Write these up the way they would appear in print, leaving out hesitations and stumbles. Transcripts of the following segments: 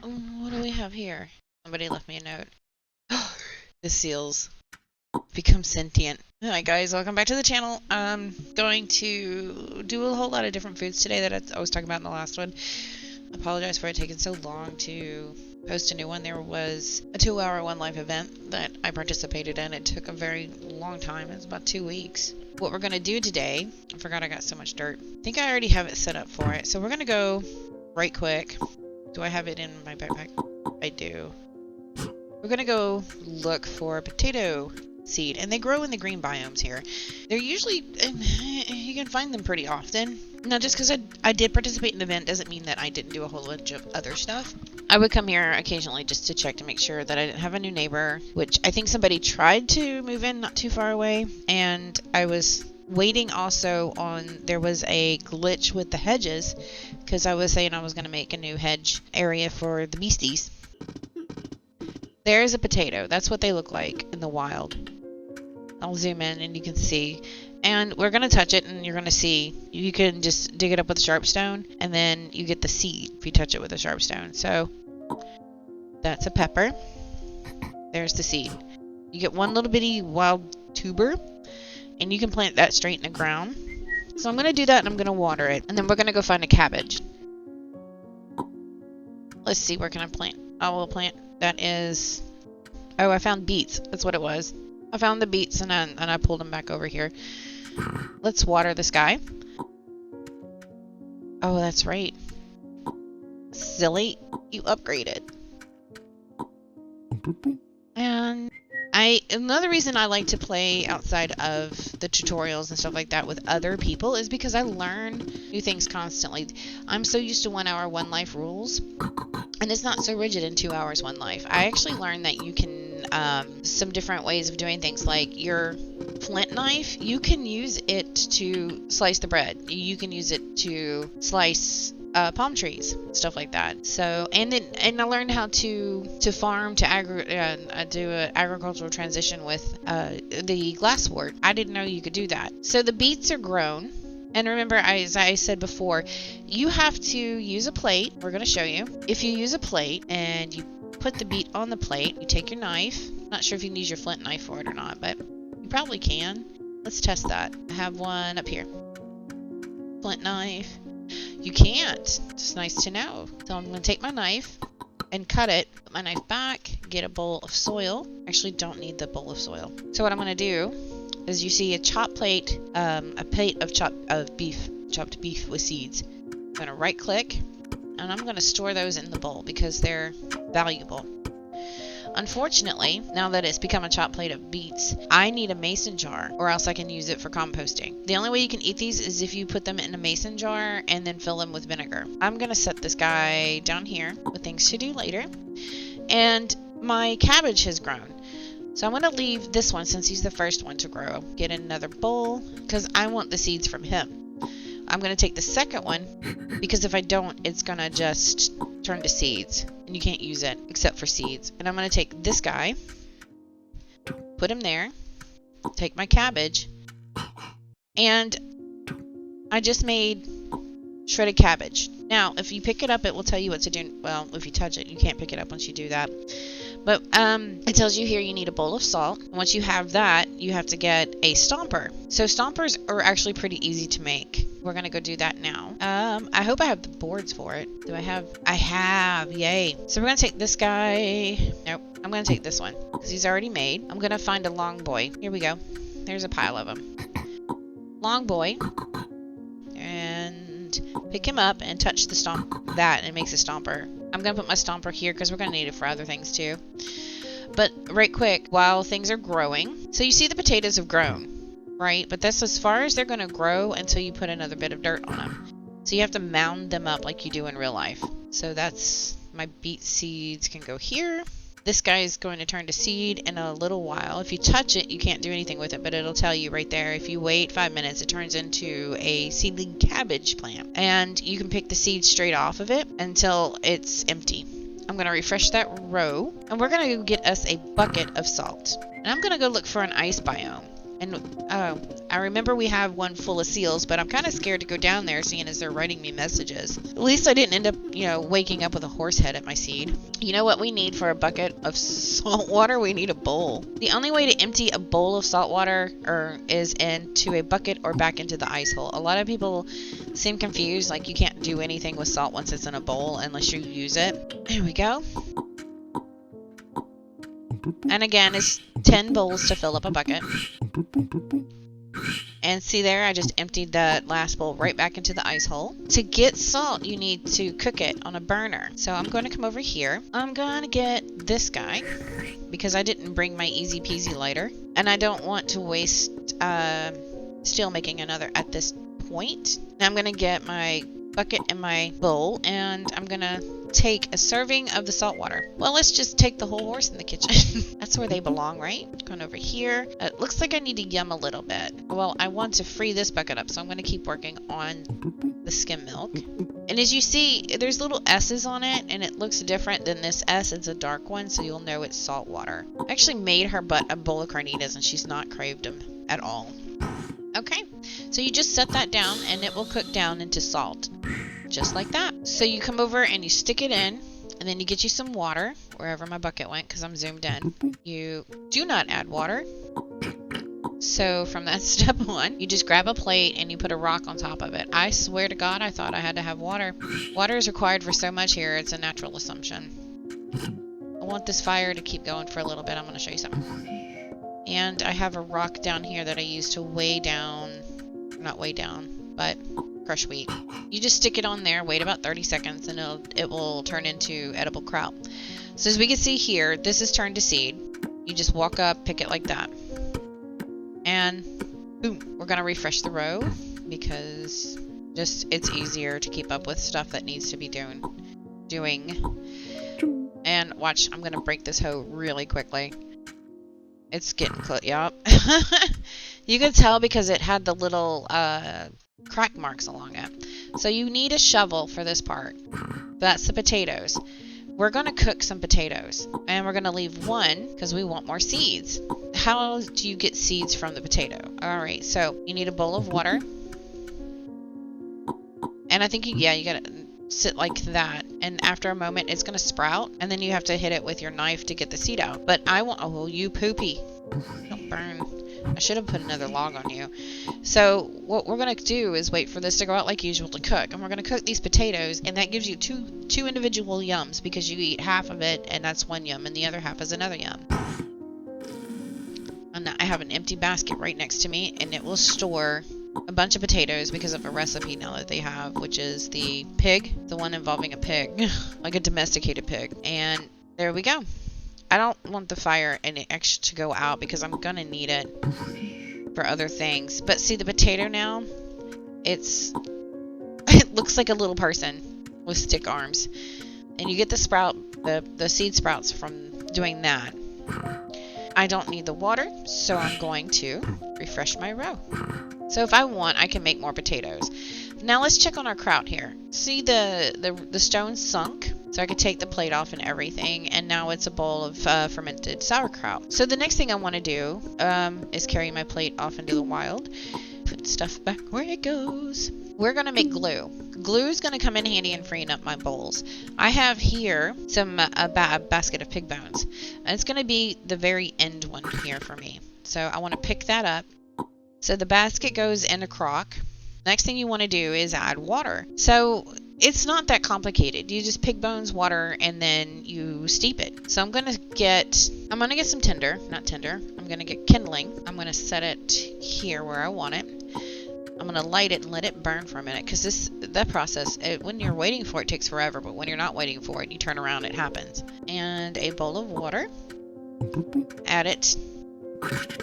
what do we have here? Somebody left me a note. The seals become sentient. Hi guys, welcome back to the channel. I'm going to do a whole lot of different foods today that I was talking about in the last one. I apologize for it taking so long to post a new one. There was a 2-hour One Life event that I participated in. It took a very long time. It was about 2 weeks. What we're going to do today, I forgot I got so much dirt. I think I already have it set up for it. So we're going to go right quick. Do I have it in my backpack? I do. We're going to go look for potato seed, and they grow in the green biomes here. They're usually, you can find them pretty often. Now, just because I did participate in the event doesn't mean that I didn't do a whole bunch of other stuff. I would come here occasionally just to check to make sure that I didn't have a new neighbor, which I think somebody tried to move in not too far away, and I was waiting also on, there was a glitch with the hedges, because I was saying I was going to make a new hedge area for the beasties. There's a potato. That's what they look like in the wild. I'll zoom in and you can see. And we're going to touch it and you're going to see. You can just dig it up with a sharp stone and then you get the seed if you touch it with a sharp stone. So that's a pepper. There's the seed. You get one little bitty wild tuber and you can plant that straight in the ground. So I'm going to do that and I'm going to water it. And then we're going to go find a cabbage. Let's see, where can I plant? I will plant. That is... Oh, I found beets. That's what it was. I found the beets and I pulled them back over here. Let's water this guy. Oh, that's right. Silly. You upgraded. And another reason I like to play outside of the tutorials and stuff like that with other people is because I learn new things constantly. I'm so used to 1 hour, 1 life rules. And it's not so rigid in 2 hours, 1 life. I actually learned that you can, some different ways of doing things, like your flint knife, you can use it to slice the bread. You can use it to slice palm trees, stuff like that. So, and I learned how to farm, to do an agricultural transition with the glasswort. I didn't know you could do that. So the beets are grown. And remember, as I said before, you have to use a plate. We're going to show you. If you use a plate and you put the beet on the plate, you take your knife. Not sure if you can use your flint knife for it or not, but you probably can. Let's test that. I have one up here. Flint knife. You can't. It's nice to know. So I'm going to take my knife and cut it. Put my knife back. Get a bowl of soil. Actually, don't need the bowl of soil. So what I'm going to do is, you see a chopped plate, a plate of chopped beef with seeds. I'm going to right click and I'm going to store those in the bowl because they're valuable. Unfortunately, now that it's become a chopped plate of beets, I need a mason jar or else I can use it for composting. The only way you can eat these is if you put them in a mason jar and then fill them with vinegar. I'm going to set this guy down here with things to do later. And my cabbage has grown. So I'm going to leave this one since he's the first one to grow. Get another bowl because I want the seeds from him. I'm going to take the second one because if I don't, it's going to just turn to seeds and you can't use it except for seeds. And I'm going to take this guy, put him there, take my cabbage, and I just made shredded cabbage. Now, if you pick it up, it will tell you what to do. Well, if you touch it, you can't pick it up once you do that. But it tells you here you need a bowl of salt. Once you have that, you have to get a stomper. So stompers are actually pretty easy to make. We're going to go do that now. I hope I have the boards for it. Do I have? I have. Yay. So we're going to take this guy. Nope. I'm going to take this one because he's already made. I'm going to find a long boy. Here we go. There's a pile of them. Long boy. And pick him up and touch the stomp. That, and it makes a stomper. I'm going to put my stomper here because we're going to need it for other things too. But right quick, while things are growing, so you see the potatoes have grown, right? But that's as far as they're going to grow until you put another bit of dirt on them. So you have to mound them up like you do in real life. So that's, my beet seeds can go here. This guy is going to turn to seed in a little while. If you touch it, you can't do anything with it, but it'll tell you right there. If you wait 5 minutes, it turns into a seedling cabbage plant. And you can pick the seed straight off of it until it's empty. I'm going to refresh that row, and we're going to get us a bucket of salt. And I'm going to go look for an ice biome. And I remember we have one full of seals, but I'm kind of scared to go down there seeing as they're writing me messages. At least I didn't end up, waking up with a horse head at my seed. You know what we need for a bucket of salt water? We need a bowl. The only way to empty a bowl of salt water is into a bucket or back into the ice hole. A lot of people seem confused, like you can't do anything with salt once it's in a bowl unless you use it. There we go. And again, it's 10 bowls to fill up a bucket. And see there, I just emptied that last bowl right back into the ice hole. To get salt, you need to cook it on a burner. So I'm going to come over here. I'm going to get this guy because I didn't bring my easy peasy lighter. And I don't want to waste steel making another at this point. Now I'm going to get my bucket and my bowl, and I'm going to take a serving of the salt water. Well, let's just take the whole horse in the kitchen. That's where they belong, right? Going over here. It looks like I need to yum a little bit. Well, I want to free this bucket up, so I'm going to keep working on the skim milk. And as you see, there's little S's on it, and it looks different than this S. It's a dark one, so you'll know it's salt water. I actually made her a bowl of carnitas, and she's not craved them at all. Okay, so you just set that down, and it will cook down into salt. Just like that. So you come over and you stick it in, and then you get you some water, wherever my bucket went, because I'm zoomed in. You do not add water. So from that step on, you just grab a plate and you put a rock on top of it. I swear to God, I thought I had to have water. Water is required for so much here, it's a natural assumption. I want this fire to keep going for a little bit. I'm going to show you something. And I have a rock down here that I use to weigh down, not weigh down, but crush wheat. You just stick it on there, wait about 30 seconds, and it will turn into edible kraut. So as we can see here, this is turned to seed. You just walk up, pick it like that. And boom, we're going to refresh the row because it's easier to keep up with stuff that needs to be doing. And watch, I'm going to break this hoe really quickly. It's getting close. Yup. You can tell because it had the little crack marks along it. So you need a shovel for this part. That's the potatoes. We're going to cook some potatoes, and we're going to leave one because we want more seeds. How do you get seeds from the potato? All right, so you need a bowl of water, and I think you got to sit like that, and after a moment it's going to sprout, and then you have to hit it with your knife to get the seed out. But oh, you poopy, don't burn. I should have put another log on you. So what we're going to do is wait for this to go out like usual to cook. And we're going to cook these potatoes, and that gives you two individual yums because you eat half of it, and that's one yum, and the other half is another yum. And I have an empty basket right next to me, and it will store a bunch of potatoes because of a recipe now that they have, which is the pig, the one involving a pig, like a domesticated pig. And there we go. I don't want the fire and extra to go out because I'm gonna need it for other things. But see the potato now, it looks like a little person with stick arms, and you get the the seed sprouts from doing that. I don't need the water, so I'm going to refresh my row. So if I want, I can make more potatoes. Now let's check on our kraut here. See the stone sunk? So I could take the plate off and everything, and now it's a bowl of fermented sauerkraut. So the next thing I want to do is carry my plate off into the wild. Put stuff back where it goes. We're going to make glue. Glue is going to come in handy in freeing up my bowls. I have here a basket of pig bones. And it's going to be the very end one here for me. So I want to pick that up. So the basket goes in a crock. Next thing you want to do is add water. So it's not that complicated. You just pig bones, water, and then you steep it. So I'm gonna get some tinder, not tinder. I'm gonna get kindling. I'm gonna set it here where I want it. I'm gonna light it and let it burn for a minute because that process, when you're waiting for it, takes forever. But when you're not waiting for it, you turn around, it happens. And a bowl of water. Add it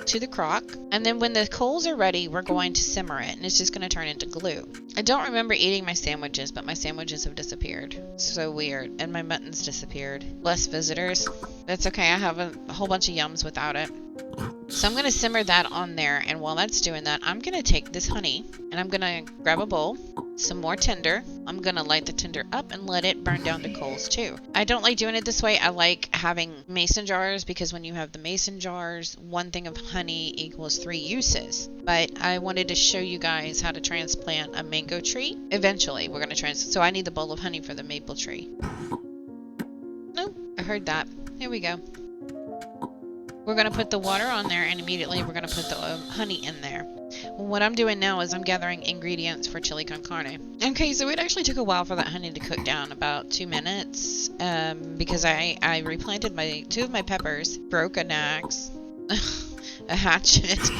to the crock, and then when the coals are ready, we're going to simmer it, and it's just going to turn into glue. I don't remember eating my sandwiches, but my sandwiches have disappeared. So weird. And my mutton's disappeared. Less visitors. That's okay. I have a whole bunch of yums without it. So I'm going to simmer that on there, and while that's doing that, I'm going to take this honey, and I'm going to grab a bowl, some more tinder. I'm gonna light the tinder up and let it burn down to coals too. I don't like doing it this way. I like having mason jars because when you have the mason jars, 1 thing of honey equals 3 uses. But I wanted to show you guys how to transplant a mango tree. Eventually, we're gonna so I need the bowl of honey for the maple tree. Nope, I heard that. Here we go. We're going to put the water on there, and immediately we're going to put the honey in there. Well, what I'm doing now is I'm gathering ingredients for chili con carne. Okay, so it actually took a while for that honey to cook down, about 2 minutes, because I replanted 2 of my peppers, broke an axe, a hatchet,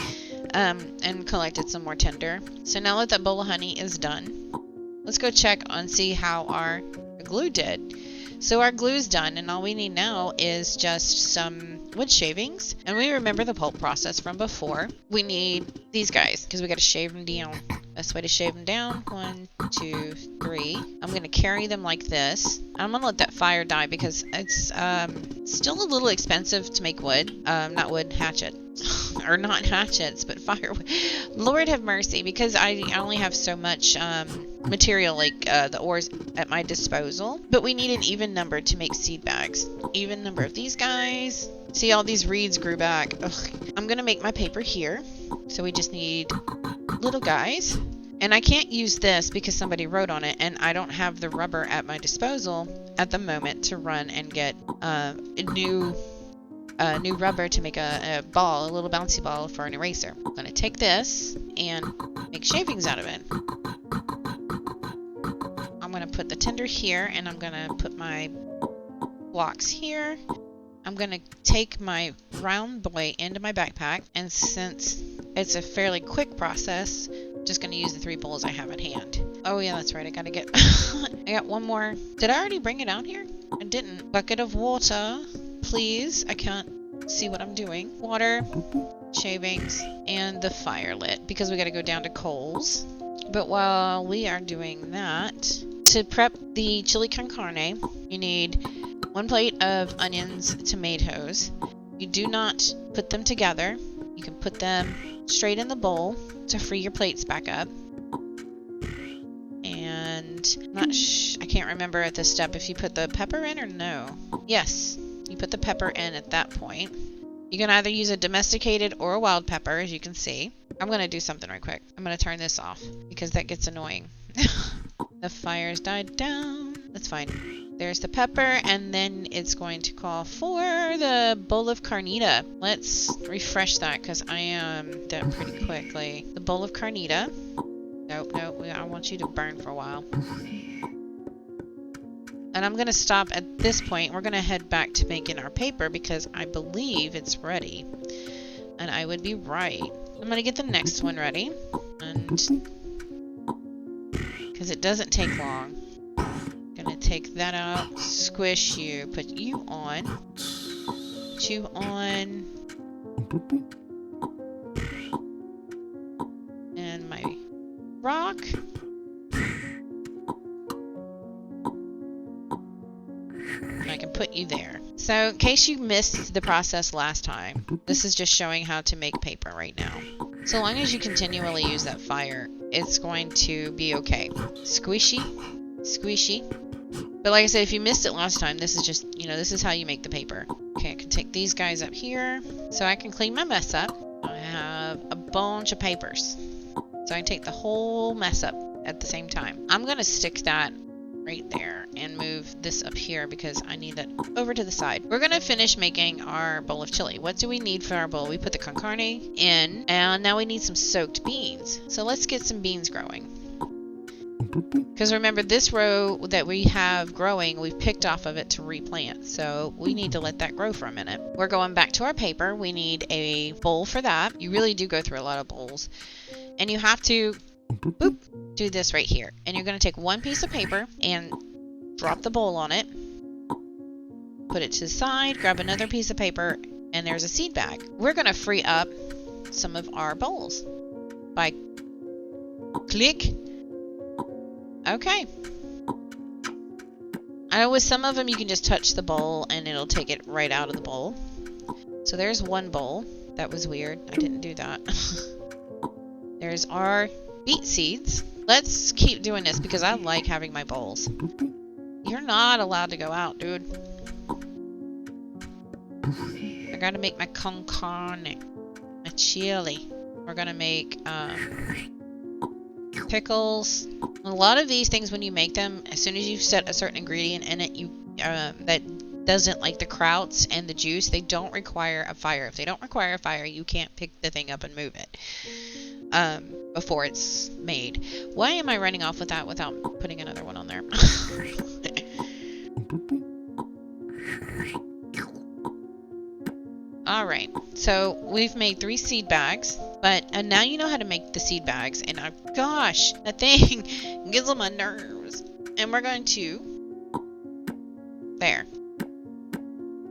and collected some more tinder. So now that bowl of honey is done, let's go check and see how our glue did. So our glue's done, and all we need now is just some wood shavings. And we remember the pulp process from before. We need these guys, because we got to shave them down. Best way to shave them down, 1, 2, 3. I'm going to carry them like this. I'm going to let that fire die, because it's still a little expensive to make wood. Not wood, hatchet. Or not hatchets, but firewood. Lord have mercy, because I only have so much material, like the ores at my disposal. But we need an even number to make seed bags. Even number of these guys. See, all these reeds grew back. Ugh. I'm going to make my paper here. So we just need little guys. And I can't use this because somebody wrote on it, and I don't have the rubber at my disposal at the moment to run and get a new rubber to make a ball, a little bouncy ball for an eraser. I'm going to take this and make shavings out of it. I'm going to put the tinder here, and I'm going to put my blocks here. I'm going to take my round boy into my backpack, and since it's a fairly quick process, I'm just going to use the 3 bowls I have at hand. Oh yeah, that's right, I got to get... I got one more. Did I already bring it out here? I didn't. Bucket of water, please. I can't see what I'm doing. Water, shavings, and the fire lit, because we got to go down to coals. But while we are doing that, to prep the chili con carne, you need 1 plate of onions, tomatoes. You do not put them together. You can put them straight in the bowl to free your plates back up. And I can't remember at this step if you put the pepper in or no. Yes, you put the pepper in at that point. You can either use a domesticated or a wild pepper, as you can see. I'm going to do something right quick. I'm going to turn this off because that gets annoying. The fire's died down. That's fine. There's the pepper, and then it's going to call for the bowl of carnita. Let's refresh that because I am done pretty quickly. The bowl of carnita. Nope, I want you to burn for a while. And I'm going to stop at this point. We're going to head back to making our paper because I believe it's ready. And I would be right. I'm going to get the next one ready. And because it doesn't take long. Gonna take that out, squish you, put you on, put you on, and my rock. And I can put you there. So in case you missed the process last time, this is just showing how to make paper right now. So long as you continually use that fire, it's going to be okay. Squishy, squishy. But like I said, if you missed it last time, this is just, this is how you make the paper. Okay, I can take these guys up here so I can clean my mess up. I have a bunch of papers. So I can take the whole mess up at the same time. I'm going to stick that right there and move this up here because I need that over to the side. We're going to finish making our bowl of chili. What do we need for our bowl? We put the con carne in, and now we need some soaked beans. So let's get some beans growing. Because remember, this row that we have growing, we've picked off of it to replant. So we need to let that grow for a minute. We're going back to our paper. We need a bowl for that. You really do go through a lot of bowls. And you have to do this right here. And you're going to take 1 piece of paper and drop the bowl on it. Put it to the side, grab another piece of paper, and there's a seed bag. We're going to free up some of our bowls by click. Okay. I know with some of them you can just touch the bowl and it'll take it right out of the bowl. So there's 1 bowl. That was weird. I didn't do that. There's our beet seeds. let's keep doing this because I like having my bowls. You're not allowed to go out, dude. I gotta make my con carne, my chili. We're gonna make pickles. A lot of these things, when you make them, as soon as you set a certain ingredient in it, you that doesn't, like the krauts and the juice, they don't require a fire. If they don't require a fire, you can't pick the thing up and move it before it's made. Why am I running off with that without putting another one on there? Alright, so we've made 3 seed bags, and now you know how to make the seed bags, and gosh, that thing gets on my nerves. And we're going to, there.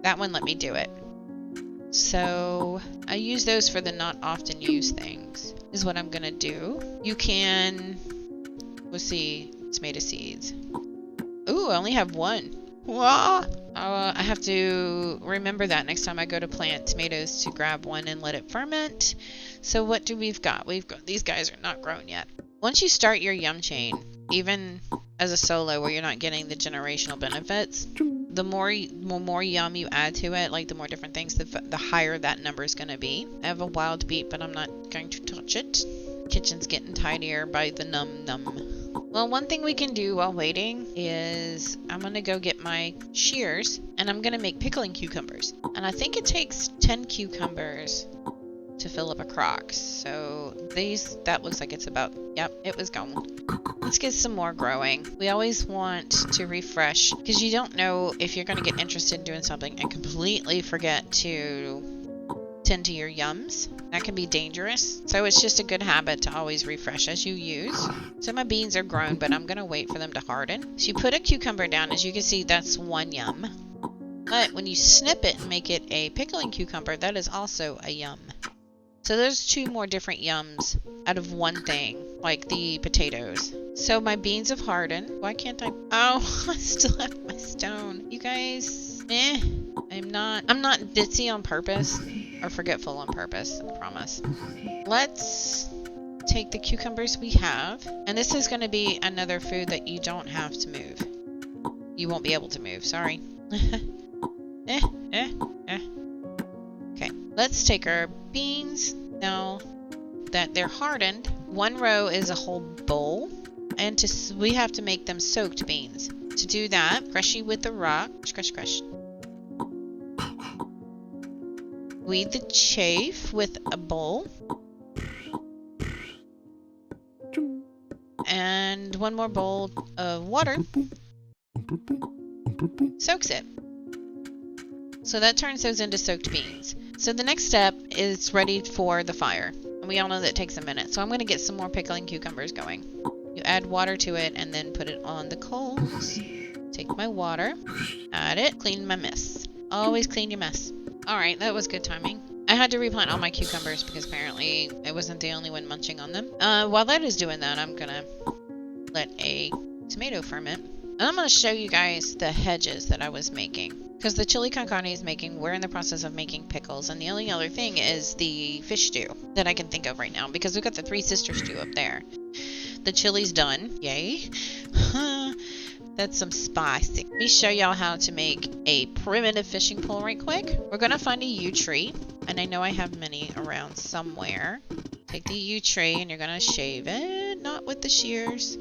That one let me do it. So I use those for the not often used things, is what I'm gonna do. You can, let's see, tomato seeds. Ooh, I only have 1. Wah! I have to remember that next time I go to plant tomatoes to grab one and let it ferment. So what do we've got? We've got, these guys are not grown yet. Once you start your yum chain, even as a solo where you're not getting the generational benefits, the more yum you add to it, like the more different things, the higher that number is going to be. I have a wild beet, but I'm not going to touch it. Kitchen's getting tidier by the num. Well, one thing we can do while waiting is I'm going to go get my shears and I'm going to make pickling cucumbers. And I think it takes 10 cucumbers to fill up a crock. So that looks like it's about, yep, it was gone. Let's get some more growing. We always want to refresh because you don't know if you're going to get interested in doing something and completely forget to tend to your yums. That can be dangerous. So it's just a good habit to always refresh as you use. So my beans are grown, but I'm going to wait for them to harden. So you put a cucumber down. As you can see, that's 1 yum. But when you snip it and make it a pickling cucumber, that is also a yum. So there's 2 more different yums out of 1 thing, like the potatoes. So my beans have hardened. Why can't I? Oh, I still have my stone. You guys, I'm not ditzy on purpose or forgetful on purpose, I promise. Let's take the cucumbers we have. And this is going to be another food that you don't have to move. You won't be able to move, sorry. Okay, let's take our beans. Now that they're hardened, 1 row is a whole bowl, and we have to make them soaked beans. To do that, crush with the rock, crush. Weed the chaff with a bowl, and 1 more bowl of water soaks it. So that turns those into soaked beans. So the next step is ready for the fire. And we all know that it takes a minute. So I'm going to get some more pickling cucumbers going. You add water to it and then put it on the coals. Take my water, add it, clean my mess. Always clean your mess. Alright, that was good timing. I had to replant all my cucumbers because apparently I wasn't the only one munching on them. While that is doing that, I'm going to let a tomato ferment. And I'm going to show you guys the hedges that I was making. Because the chili con carne is making, we're in the process of making pickles. And the only other thing is the fish stew that I can think of right now. Because we've got the 3 Sisters stew up there. The chili's done. Yay. That's some spice. Let me show y'all how to make a primitive fishing pole right quick. We're going to find a yew tree. And I know I have many around somewhere. Take the yew tree and you're going to shave it. Not with the shears.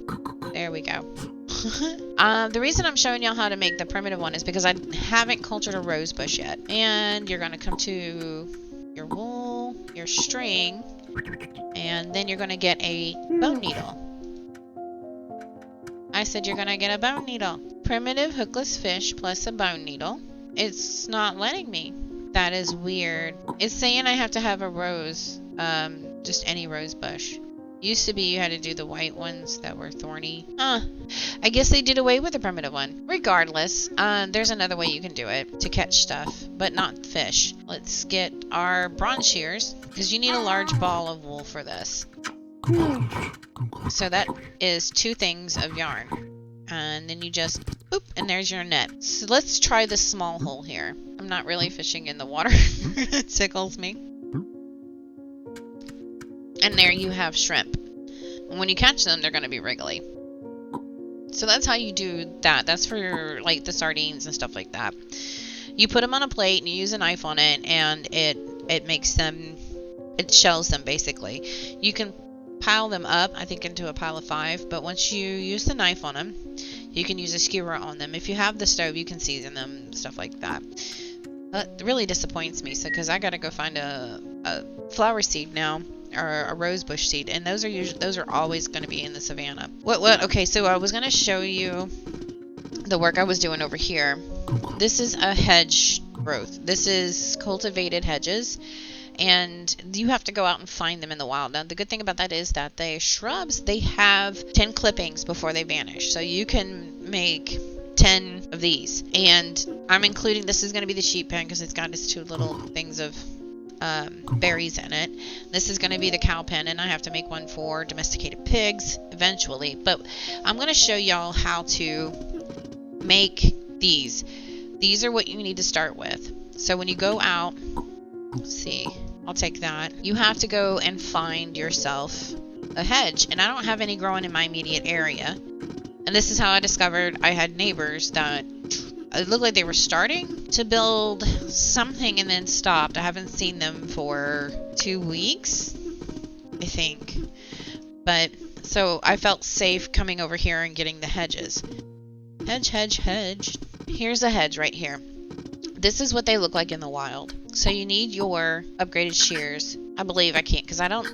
There we go. The reason I'm showing y'all how to make the primitive one is because I haven't cultured a rose bush yet. And you're going to come to your wool, your string, and then you're going to get a bone needle. I said you're going to get a bone needle. Primitive hookless fish plus a bone needle. It's not letting me. That is weird. It's saying I have to have a rose, just any rose bush. Used to be you had to do the white ones that were thorny. I guess they did away with the primitive one. Regardless, there's another way you can do it to catch stuff, but not fish. Let's get our bronze shears, because you need a large ball of wool for this. So that is 2 things of yarn. And then you just, boop, and there's your net. So let's try this small hole here. I'm not really fishing in the water. It tickles me. And there you have shrimp. And when you catch them, they're going to be wriggly. So that's how you do that. That's for like the sardines and stuff like that. You put them on a plate and you use a knife on it, and it makes them, it shells them basically. You can pile them up, I think, into a pile of 5, but once you use the knife on them, you can use a skewer on them. If you have the stove, you can season them, stuff like that. That really disappoints me, so because I gotta go find a flower seed now, or a rose bush seed, and those are always going to be in the savannah. Okay, so I was going to show you the work I was doing over here. This is a hedge growth. This is cultivated hedges, and you have to go out and find them in the wild. Now, the good thing about that is that the shrubs, they have 10 clippings before they vanish, so you can make 10 of these. And I'm including, this is going to be the sheep pen because it's got its 2 little things of berries in it. This is going to be the cow pen, and I have to make one for domesticated pigs eventually. But I'm going to show y'all how to make these. These are what you need to start with. So when you go out, let's see, I'll take that. You have to go and find yourself a hedge, and I don't have any growing in my immediate area. And this is how I discovered I had neighbors that it looked like they were starting to build something and then stopped. I haven't seen them for 2 weeks, I think. But, so I felt safe coming over here and getting the hedges. Hedge, hedge, hedge. Here's a hedge right here. This is what they look like in the wild. So you need your upgraded shears. I believe I can't, because I don't,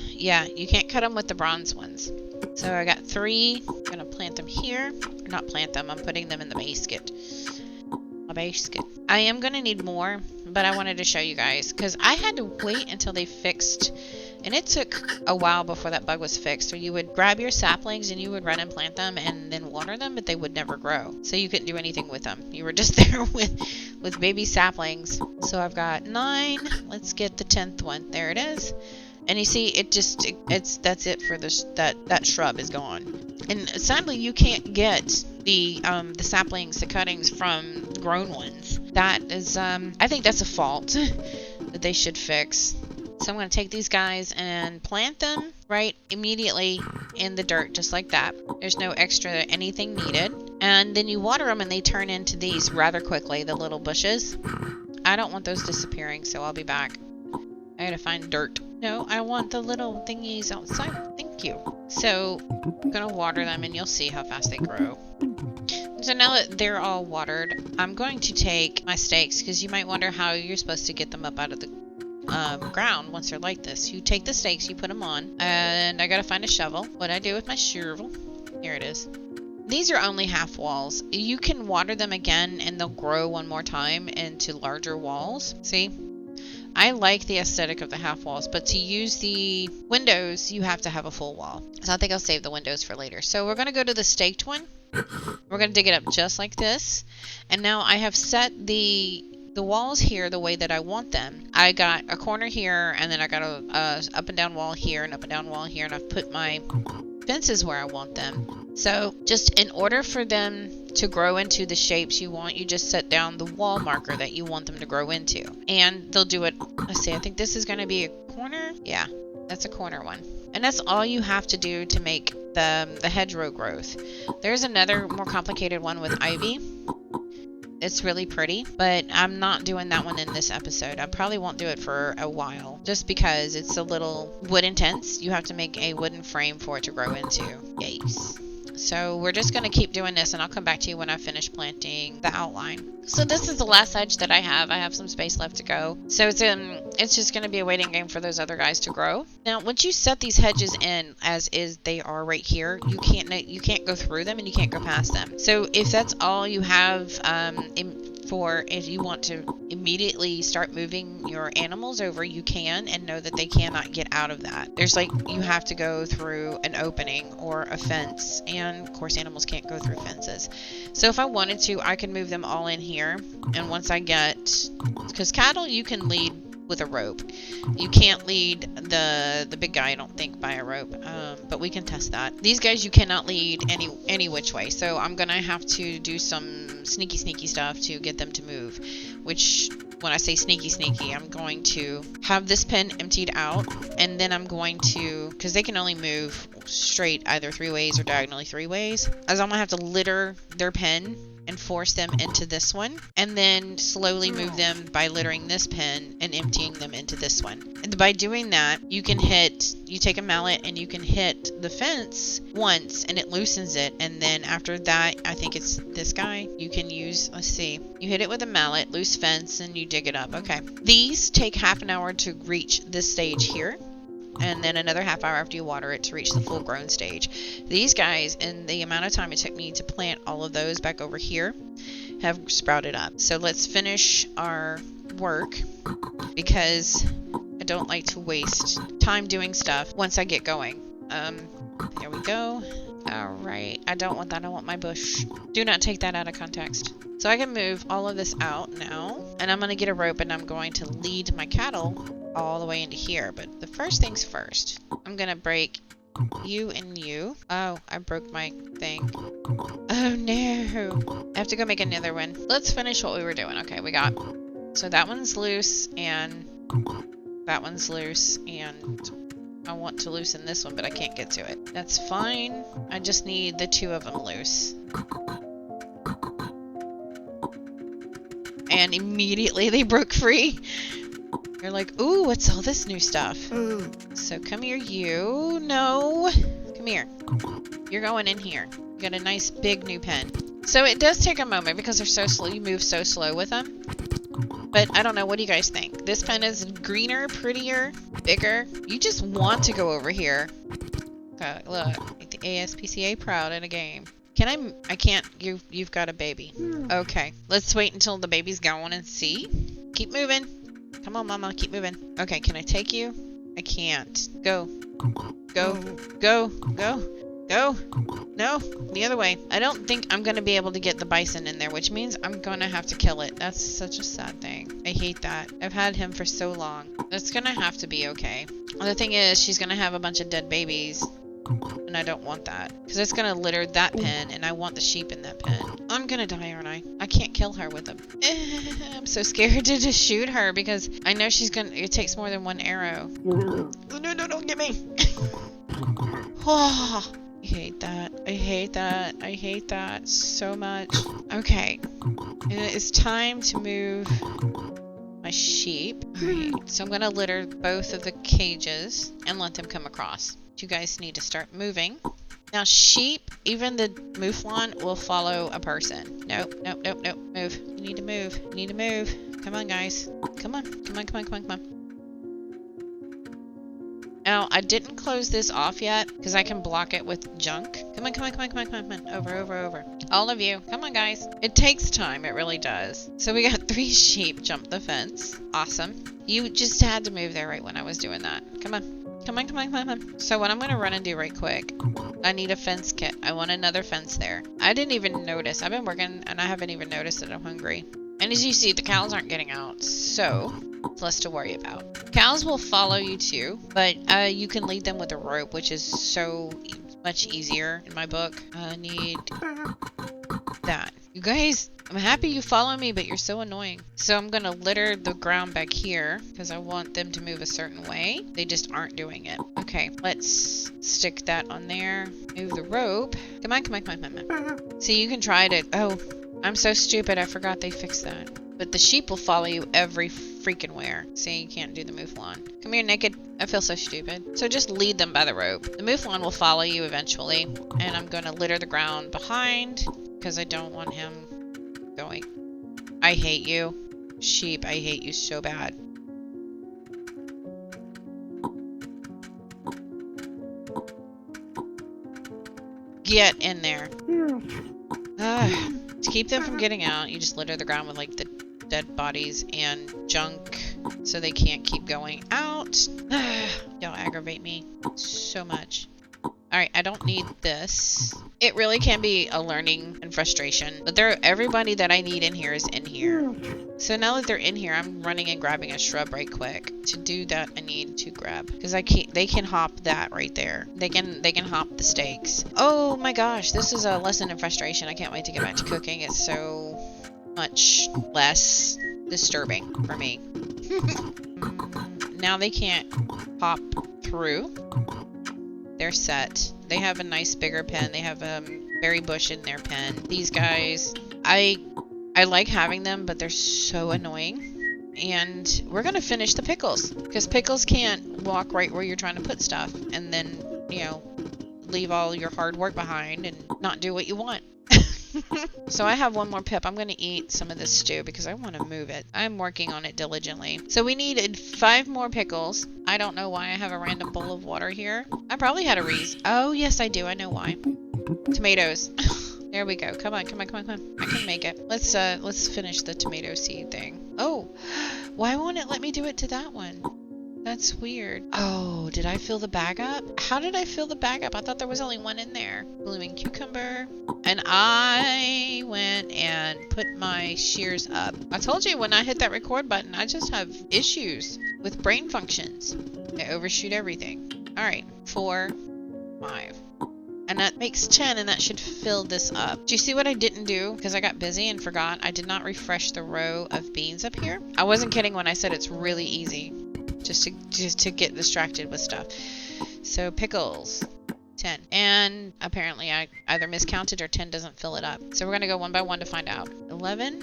yeah, you can't cut them with the bronze ones. So I got 3. I'm going to plant them here. Or not plant them, I'm putting them in the basket. A basket. I am going to need more, but I wanted to show you guys because I had to wait until they fixed, and it took a while before that bug was fixed. So you would grab your saplings and you would run and plant them and then water them, but they would never grow. So you couldn't do anything with them. You were just there with baby saplings. So I've got 9. Let's get the 10th one. There it is. And you see, that's it for this. That shrub is gone. And sadly, you can't get the saplings, the cuttings from grown ones. That is, I think that's a fault that they should fix. So I'm going to take these guys and plant them right immediately in the dirt, just like that. There's no extra anything needed. And then you water them and they turn into these rather quickly, the little bushes. I don't want those disappearing, so I'll be back. I gotta find dirt. No, I want the little thingies outside. Thank you. So, I'm gonna water them and you'll see how fast they grow. So now that they're all watered, I'm going to take my stakes, because you might wonder how you're supposed to get them up out of the ground once they're like this. You take the stakes, you put them on, and I gotta find a shovel. What I do with my shovel, here it is. These are only half walls. You can water them again and they'll grow one more time into larger walls. See? I like the aesthetic of the half walls, but to use the windows, you have to have a full wall. So I think I'll save the windows for later. So we're going to go to the staked one. We're going to dig it up just like this. And now I have set the walls here the way that I want them. I got a corner here, and then I got a up and down wall here, and up and down wall here, and I've put my fences where I want them. So just in order for them to grow into the shapes you want, you just set down the wall marker that you want them to grow into. And they'll do it, let's see, I think this is going to be a corner. Yeah, that's a corner one. And that's all you have to do to make the hedgerow growth. There's another more complicated one with ivy. It's really pretty, but I'm not doing that one in this episode. I probably won't do it for a while, just because it's a little wood intense. You have to make a wooden frame for it to grow into. Yes. So we're just going to keep doing this, and I'll come back to you when I finish planting the outline. So this is the last hedge that I have. I have some space left to go. So it's just going to be a waiting game for those other guys to grow. Now, once you set these hedges in as is, they are right here, you can't go through them and you can't go past them. So if that's all you have if you want to immediately start moving your animals over, you can, and know that they cannot get out of that. There's you have to go through an opening or a fence, and of course animals can't go through fences. So if I wanted to, I could move them all in here, and once I get, because cattle you can lead with a rope. You can't lead the big guy, I don't think, by a rope. but we can test that. These guys you cannot lead any which way, so I'm gonna have to do some sneaky stuff to get them to move, which, when I say sneaky, I'm going to have this pen emptied out, and then I'm going to, because they can only move straight either 3 ways or diagonally 3 ways, as I'm gonna have to litter their pen and force them into this one, and then slowly move them by littering this pen and emptying them into this one. And by doing that, you take a mallet and you can hit the fence once and it loosens it, and then after that, I think it's this guy, you can use, let's see, you hit it with a mallet, loose fence, and you dig it up. Okay. These take half an hour to reach this stage here, and then another half hour after you water it to reach the full grown stage. These guys, in the amount of time it took me to plant all of those back over here, have sprouted up. So let's finish our work, because I don't like to waste time doing stuff once I get going. There we go. Alright, I don't want that. I want my bush. Do not take that out of context. So I can move all of this out now, and I'm going to get a rope and I'm going to lead my cattle all the way into here. But the first things first, I'm going to break you and you. Oh, I broke my thing. Oh no. I have to go make another one. Let's finish what we were doing. Okay, we got, so that one's loose and that one's loose, and I want to loosen this one, but I can't get to it. That's fine. I just need the 2 of them loose. And immediately they broke free. You're like, ooh, what's all this new stuff? So come here, you. No. Come here. You're going in here. You got a nice big new pen. So it does take a moment because they're so slow. You move so slow with them. But I don't know. What do you guys think? This pen is greener, prettier, bigger. You just want to go over here. Okay, look. Make the ASPCA proud in a game. Can I can't. You've got a baby. Okay. Let's wait until the baby's gone and see. Keep moving. Come on, Mama. Keep moving. Okay, can I take you? I can't. Go. Go. Go. Go. Go. No. The other way. I don't think I'm going to be able to get the bison in there, which means I'm going to have to kill it. That's such a sad thing. I hate that. I've had him for so long. It's going to have to be okay. The thing is, she's going to have a bunch of dead babies. And I don't want that. Because it's going to litter that pen, and I want the sheep in that pen. I'm going to die, aren't I? I can't kill her with them. I'm so scared to just shoot her, because I know she's going to... It takes more than 1 arrow. No, don't get me! Oh, I hate that. I hate that. I hate that so much. Okay. And it is time to move my sheep. Alright, so I'm going to litter both of the cages and let them come across. You guys need to start moving. Now, sheep, even the mouflon, will follow a person. Nope. Move. You need to move. You need to move. Come on, guys. Come on. Come on. Now, I didn't close this off yet, because I can block it with junk. Come on. Over. All of you. Come on, guys. It takes time. It really does. So we got 3 sheep jump the fence. Awesome. You just had to move there right when I was doing that. Come on. So what I'm going to run and do right quick, I need a fence kit. I want another fence there. I didn't even notice. I've been working and I haven't even noticed that I'm hungry. And as you see, the cows aren't getting out, so it's less to worry about. Cows will follow you too, but you can lead them with a rope, which is so much easier in my book. I need that. You guys, I'm happy you follow me, but you're so annoying. So I'm going to litter the ground back here because I want them to move a certain way. They just aren't doing it. Okay, let's stick that on there. Move the rope. Come on. See, you can try to... Oh, I'm so stupid. I forgot they fixed that. But the sheep will follow you every freaking where. See, you can't do the mouflon. Come here, naked. I feel so stupid. So just lead them by the rope. The mouflon will follow you eventually. And I'm going to litter the ground behind because I don't want him going. I hate you. Sheep, I hate you so bad. Get in there. To keep them from getting out, you just litter the ground with like the dead bodies and junk so they can't keep going out. Y'all aggravate me so much. Alright, I don't need this. It really can be a learning and frustration. But everybody that I need in here is in here. So now that they're in here, I'm running and grabbing a shrub right quick. To do that, I need to grab, because they can hop that right there. They can hop the stakes. Oh my gosh, this is a lesson in frustration. I can't wait to get back to cooking. It's so much less disturbing for me. Now they can't hop through. They're set. They have a nice bigger pen. They have a berry bush in their pen. These guys, I like having them, but they're so annoying. And we're gonna finish the pickles, because pickles can't walk right where you're trying to put stuff and then, you know, leave all your hard work behind and not do what you want. So I have one more pip. I'm going to eat some of this stew because I want to move it. I'm working on it diligently. So we needed 5 more pickles. I don't know why I have a random bowl of water here. I probably had a reason. Oh, yes, I do. I know why. Tomatoes. There we go. Come on, come on, come on, come on. I can make it. Let's finish the tomato seed thing. Oh, why won't it let me do it to that one? That's weird. Oh, did I fill the bag up? How did I fill the bag up? I thought there was only one in there. Blooming cucumber. And I went and put my shears up. I told you when I hit that record button, I just have issues with brain functions. I overshoot everything. All right, 4, 5. And that makes 10, and that should fill this up. Do you see what I didn't do? Because I got busy and forgot. I did not refresh the row of beans up here. I wasn't kidding when I said it's really easy. Just to get distracted with stuff. So pickles, 10. And apparently I either miscounted or 10 doesn't fill it up. So we're going to go one by one to find out. 11.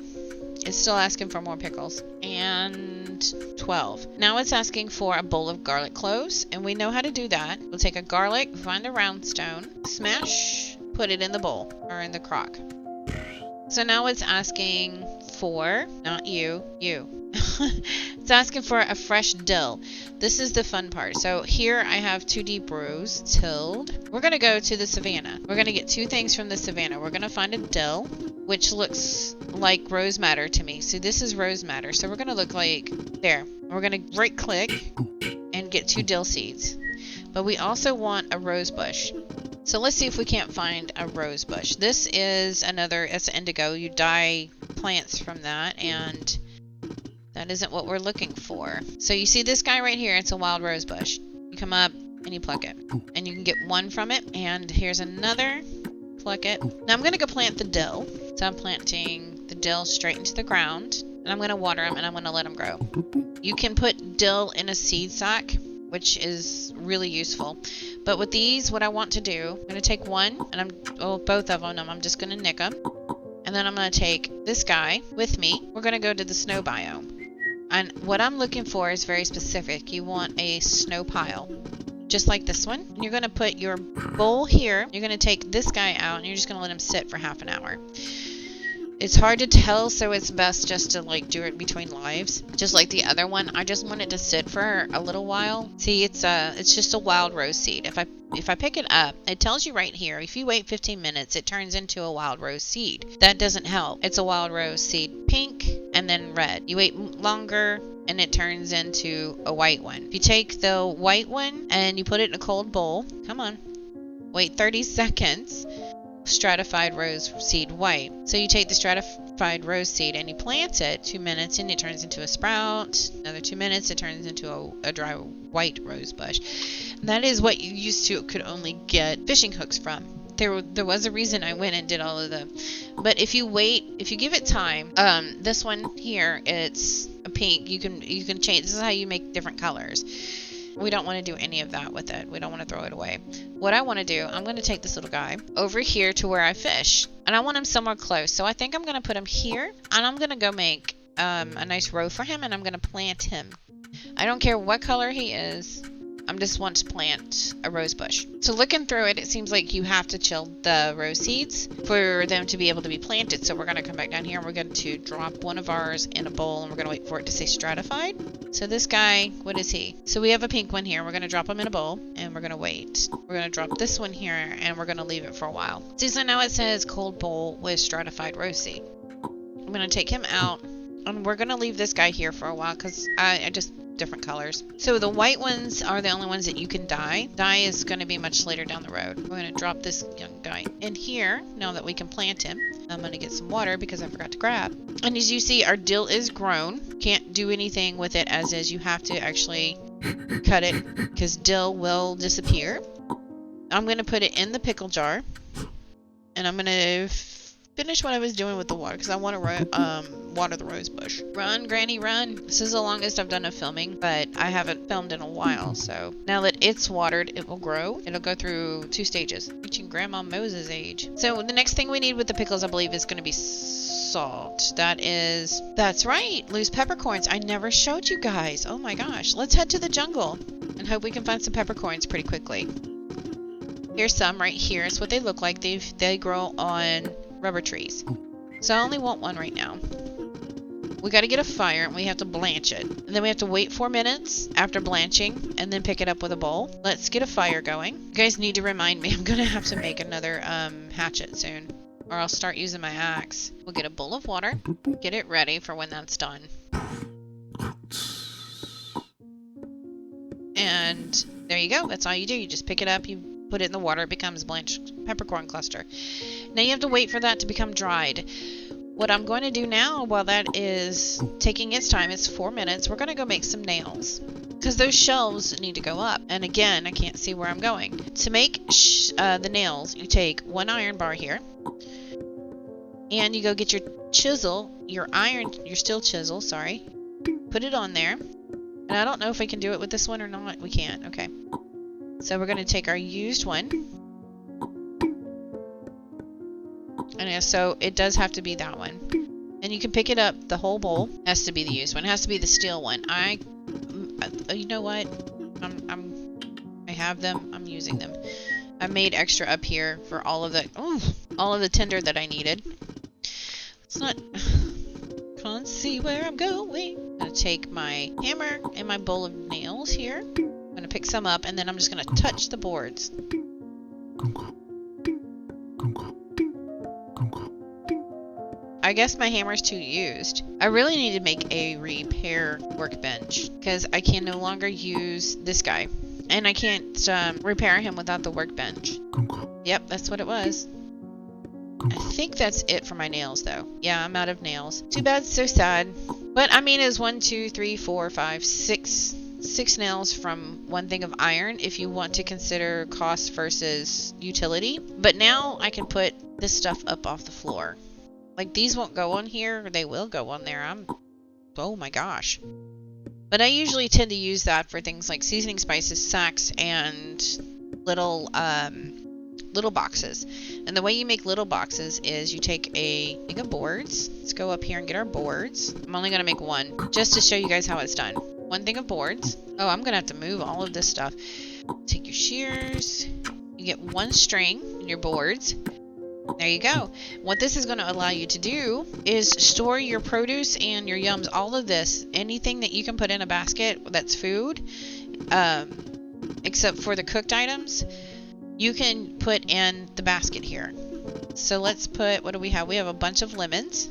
It's still asking for more pickles. And 12. Now it's asking for a bowl of garlic cloves. And we know how to do that. We'll take a garlic, find a round stone, smash, put it in the bowl or in the crock. So now it's asking for, not you. It's asking for a fresh dill. This is the fun part. So here I have 2 deep rows tilled. We're going to go to the savannah. We're going to get 2 things from the savannah. We're going to find a dill, which looks like rose madder to me. So this is rose madder. So we're going to look like there. We're going to right click and get 2 dill seeds. But we also want a rose bush. So let's see if we can't find a rose bush. This is it's indigo. You dye plants from that, and that isn't what we're looking for. So you see this guy right here, it's a wild rose bush. You come up and you pluck it. And you can get 1 from it. And here's another. Pluck it. Now I'm going to go plant the dill. So I'm planting the dill straight into the ground. And I'm going to water them and I'm going to let them grow. You can put dill in a seed sack, which is really useful. But with these, what I want to do, I'm going to take one, and both of them, I'm just going to nick them. And then I'm going to take this guy with me. We're going to go to the snow biome. And what I'm looking for is very specific. You want a snow pile, just like this one. And you're going to put your bowl here. You're going to take this guy out, and you're just going to let him sit for half an hour. It's hard to tell, so it's best just to do it between lives. Just like the other one, I just want it to sit for a little while. See, it's just a wild rose seed. If I pick it up, it tells you right here, if you wait 15 minutes, it turns into a wild rose seed. That doesn't help. It's a wild rose seed, pink and then red. You wait longer and it turns into a white one. If you take the white one and you put it in a cold bowl, come on, wait 30 seconds. Stratified rose seed white. So you take the stratified rose seed and you plant it 2 minutes and it turns into a sprout. Another 2 minutes, it turns into a dry white rose bush. And that is what you used to could only get fishing hooks from. There was a reason I went and did all of them. But if you give it time, this one here, it's a pink. You can change. This is how you make different colors. We don't want to do any of that with it. We don't want to throw it away. What I want to do, I'm going to take this little guy over here to where I fish. And I want him somewhere close. So I think I'm going to put him here. And I'm going to go make a nice row for him. And I'm going to plant him. I don't care what color he is. I just want to plant a rose bush. So looking through it, it seems like you have to chill the rose seeds for them to be able to be planted. So we're going to come back down here and we're going to drop one of ours in a bowl and we're going to wait for it to say stratified. So this guy, what is he? So we have a pink one here. We're going to drop him in a bowl and we're going to wait. We're going to drop this one here and we're going to leave it for a while. See, so now it says cold bowl with stratified rose seed. I'm going to take him out and we're going to leave this guy here for a while because different colors. So the white ones are the only ones that you can dye. Dye is going to be much later down the road. We're going to drop this young guy in here now that we can plant him. I'm going to get some water because I forgot to grab. And as you see, our dill is grown. Can't do anything with it as is. You have to actually cut it because dill will disappear. I'm going to put it in the pickle jar. And I'm going to finish what I was doing with the water because I want to water the rose bush. Run, Granny, run. This is the longest I've done of filming, but I haven't filmed in a while. So now that it's watered, it will grow. It'll go through 2 stages, reaching Grandma Moses' age. So the next thing we need with the pickles, I believe, is going to be salt. That's right, loose peppercorns. I never showed you guys. Oh my gosh. Let's head to the jungle and hope we can find some peppercorns pretty quickly. Here's some right here. It's what they look like. They grow on rubber trees. So I only want one right now. We got to get a fire and we have to blanch it. And then we have to wait 4 minutes after blanching and then pick it up with a bowl. Let's get a fire going. You guys need to remind me. I'm going to have to make another hatchet soon. Or I'll start using my axe. We'll get a bowl of water. Get it ready for when that's done. And there you go. That's all you do. You just pick it up. You put it in the water, it becomes blanched peppercorn cluster. Now you have to wait for that to become dried. What I'm going to do now, while that is taking its time, it's 4 minutes, we're going to go make some nails. Because those shelves need to go up. And again, I can't see where I'm going. To make the nails, you take 1 iron bar here. And you go get your chisel, your steel chisel, sorry. Put it on there. And I don't know if I can do it with this one or not. We can't, okay. So we're going to take our used one. And so it does have to be that one. And you can pick it up, the whole bowl has to be the used one. It has to be the steel one. You know what? I have them. I'm using them. I made extra up here for all of the tinder that I needed. It's not... Can't see where I'm going. I'm going to take my hammer and my bowl of nails here. I'm going to pick some up, and then I'm just going to touch the boards. I guess my hammer's too used. I really need to make a repair workbench, because I can no longer use this guy. And I can't repair him without the workbench. Yep, that's what it was. I think that's it for my nails, though. Yeah, I'm out of nails. Too bad, so sad. But, I mean, it's 1, 2, 3, 4, 5, 6... 6 nails from 1 thing of iron if you want to consider cost versus utility. But now I can put this stuff up off the floor. Like, these won't go on here, or they will go on there. Oh my gosh. But I usually tend to use that for things like seasoning spices, sacks, and little boxes. And the way you make little boxes is you take a thing of boards. Let's go up here and get our boards. I'm only going to make 1 just to show you guys how it's done. 1 thing of boards. Oh, I'm going to have to move all of this stuff. Take your shears. You get 1 string in your boards. There you go. What this is going to allow you to do is store your produce and your yums, all of this, anything that you can put in a basket that's food, except for the cooked items, you can put in the basket here. So let's put, what do we have? We have a bunch of lemons.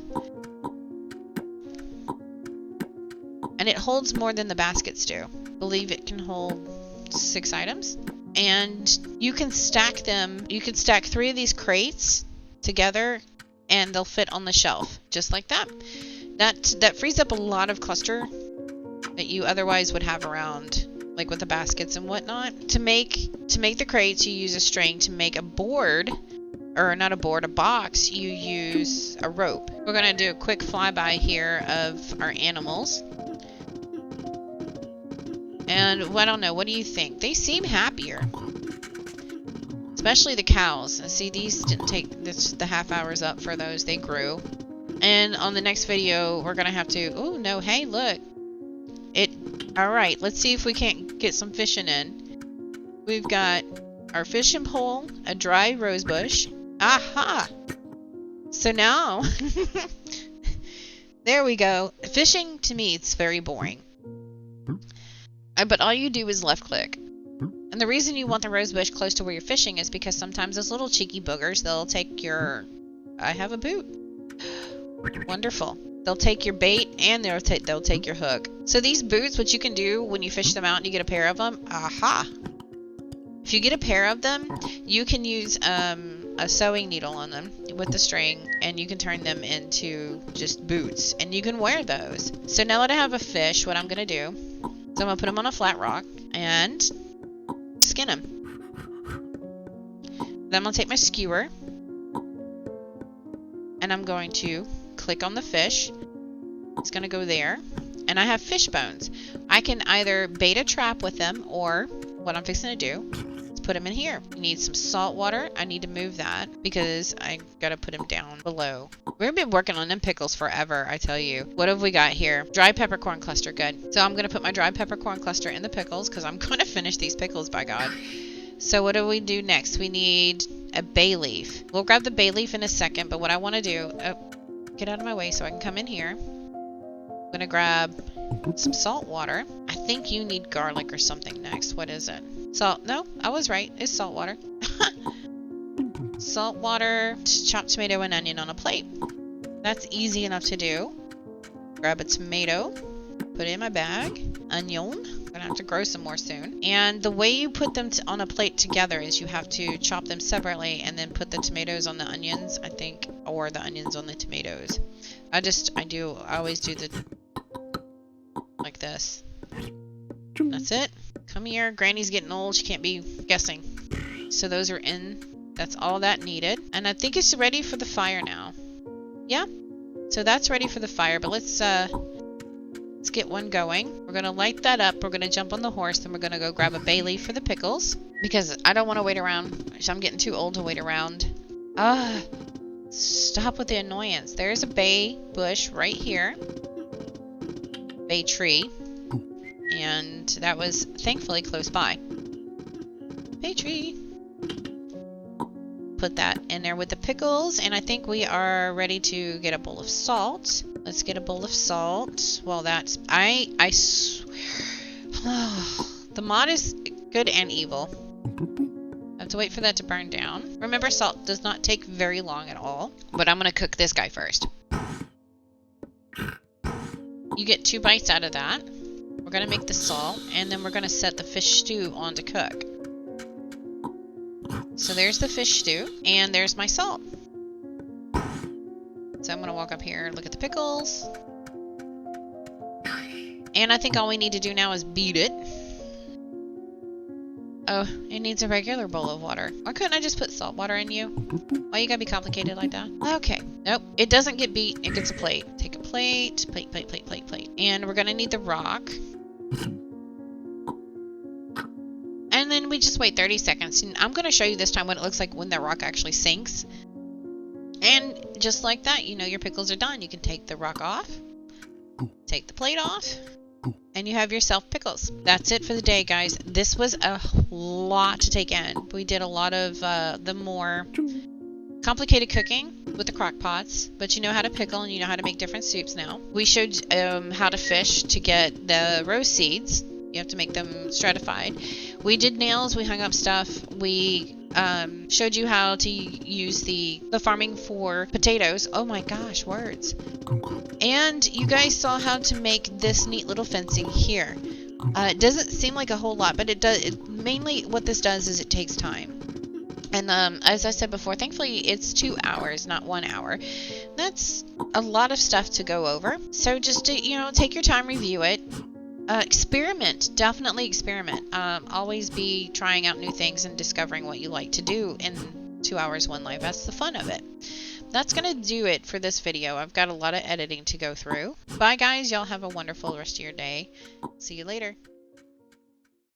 And it holds more than the baskets do. I believe it can hold 6 items. And you can stack them. You can stack 3 of these crates together and they'll fit on the shelf. Just like that. That frees up a lot of cluster that you otherwise would have around, like with the baskets and whatnot. To make the crates, you use a string. To make a board, or not a board, a box, you use a rope. We're going to do a quick flyby here of our animals. And, well, I don't know, what do you think? They seem happier. Especially the cows. See, these didn't take the half hours up for those. They grew. And on the next video, we're going to have to... Oh, no, hey, look. Alright, let's see if we can't get some fishing in. We've got our fishing pole, a dry rose bush. Aha! So now... there we go. Fishing, to me, it's very boring. But all you do is left click. And the reason you want the rose bush close to where you're fishing is because sometimes those little cheeky boogers, they'll take your... I have a boot. Wonderful. They'll take your bait and they'll take your hook. So these boots, what you can do when you fish them out and you get a pair of them, aha! If you get a pair of them, you can use a sewing needle on them with the string, and you can turn them into just boots, and you can wear those. So now that I have a fish, what I'm going to do is I'm going to put him on a flat rock and skin him. Then I'm going to take my skewer, and I'm going to click on the fish. It's going to go there, and I have fish bones. I can either bait a trap with them, or what I'm fixing to do is put them in here. You need some salt water. I need to move that because I got to put them down below. We've been working on them pickles forever, I tell you. What have we got here? Dry peppercorn cluster, good. So I'm going to put my dry peppercorn cluster in the pickles because I'm going to finish these pickles, by God. So what do we do next? We need a bay leaf. We'll grab the bay leaf in a second, but what I want to do... Oh, get out of my way so I can come in here. I'm going to grab some salt water. I think you need garlic or something next. What is it? Salt. No, I was right. It's salt water. Salt water, chopped tomato and onion on a plate. That's easy enough to do. Grab a tomato, put it in my bag. Onion. I'm gonna have to grow some more soon. And the way you put them on a plate together is you have to chop them separately and then put the tomatoes on the onions, I think, or the onions on the tomatoes. I always do the like this. That's it. Come here. Granny's getting old. She can't be guessing. So those are in. That's all that needed. And I think it's ready for the fire now. Yeah. So that's ready for the fire. But let's get one going. We're going to light that up. We're going to jump on the horse. Then we're going to go grab a bay leaf for the pickles. Because I don't want to wait around. I'm getting too old to wait around. Stop with the annoyance. There's a bay bush right here. Bay tree. And that was thankfully close by. Bay tree. Put that in there with the pickles. And I think we are ready to get a bowl of salt. Let's get a bowl of salt. Well, that's... I swear. The mod is good and evil. I have to wait for that to burn down. Remember, salt does not take very long at all. But I'm going to cook this guy first. You get 2 bites out of that. We're going to make the salt. And then we're going to set the fish stew on to cook. So there's the fish stew. And there's my salt. So I'm going to walk up here and look at the pickles. And I think all we need to do now is beat it. Oh, it needs a regular bowl of water. Why couldn't I just put salt water in you? Why you gotta be complicated like that? Okay. Nope. It doesn't get beat. It gets a plate. Take a plate. Plate. And we're gonna need the rock. And then we just wait 30 seconds. And I'm gonna show you this time what it looks like when the rock actually sinks. And just like that, you know your pickles are done. You can take the rock off. Take the plate off. And you have yourself pickles. That's it for the day, guys. This was a lot to take in. We did a lot of the more complicated cooking with the Crockpots, but you know how to pickle and you know how to make different soups now. We showed how to fish to get the rose seeds. You have to make them stratified. We did nails. We hung up stuff. We showed you how to use the farming for potatoes. Oh my gosh, words. And you guys saw how to make this neat little fencing here. It doesn't seem like a whole lot, but it does. Mainly what this does is it takes time. And as I said before, thankfully it's 2 hours, not 1 hour. That's a lot of stuff to go over. So just take your time, review it. Experiment. Definitely experiment. Always be trying out new things and discovering what you like to do in 2 hours, 1 life. That's the fun of it. That's going to do it for this video. I've got a lot of editing to go through. Bye, guys. Y'all have a wonderful rest of your day. See you later.